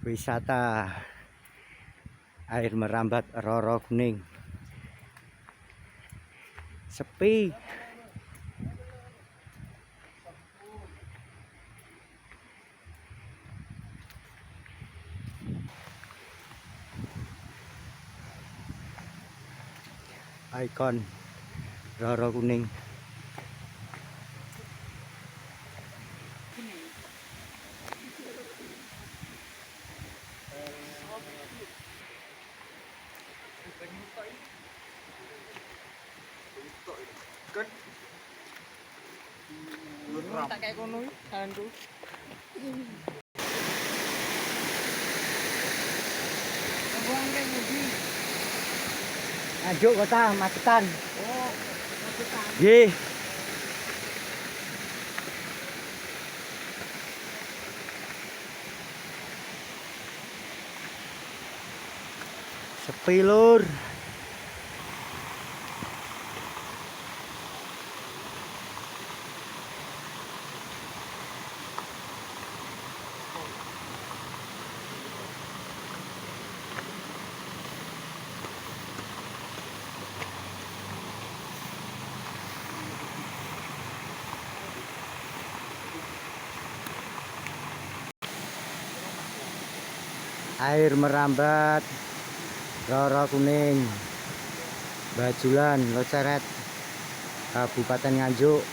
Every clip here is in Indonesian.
Wisata air merambat Roro Kuning sepi. Ikon Roro Kuning. Tak kayak kono hantu. Ajuk kota Macetan. Oh, Macetan. Nggih. Sepi lur. Air merambat Roro Kuning, Bajulan, Loceret, Kabupaten Nganjuk.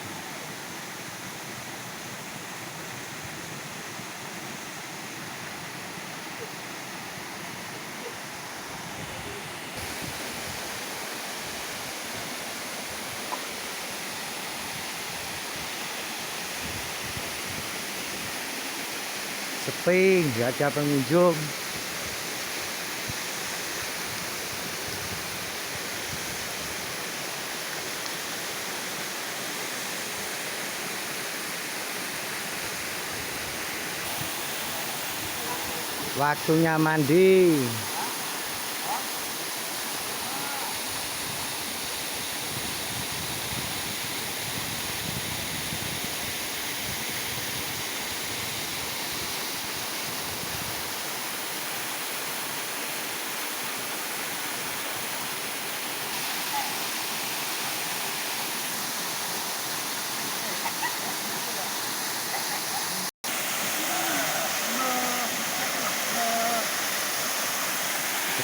Sepi, nggak ada pengunjung. Waktunya mandi.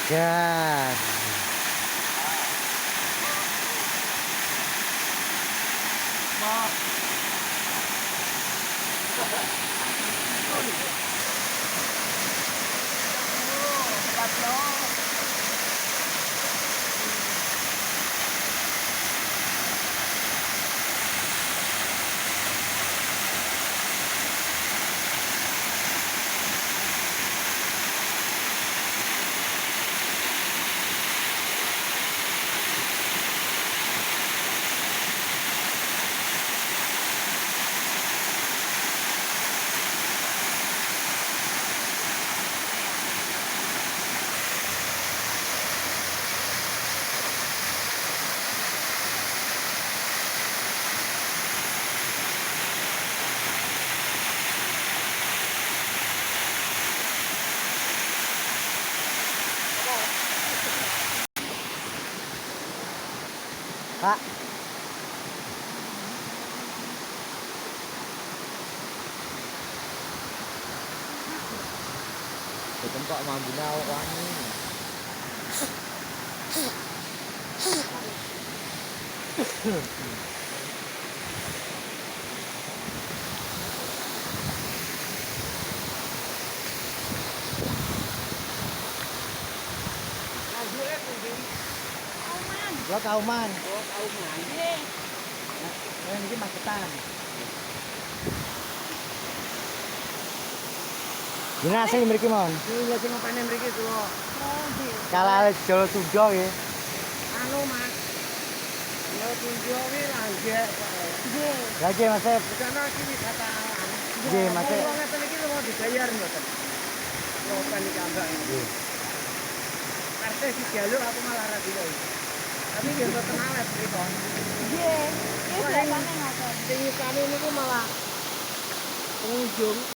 Segar. Pak. Tempat mambune awak wani. Lo Kauman. Oh, Kauman. Yang ini Macetan. Dina asli mriki mon. Ini lagi ngapain mriki tuh? Oh, Kalale Jolo Tujo nggih. anu Mas. Ya tunjuk wi lagi. Nggih. Lah nggih Mas. Karena iki wisata alam. Nggih Mas. Wong ngeten iki mau dibayar mboten. Lopan iki ambak. Nggih. Artes dijaluk aku malah ra diloi. Tapi ya mboten awet pripun. Nggih, iki biasane ngoten. Sing isane niku malah pengunjung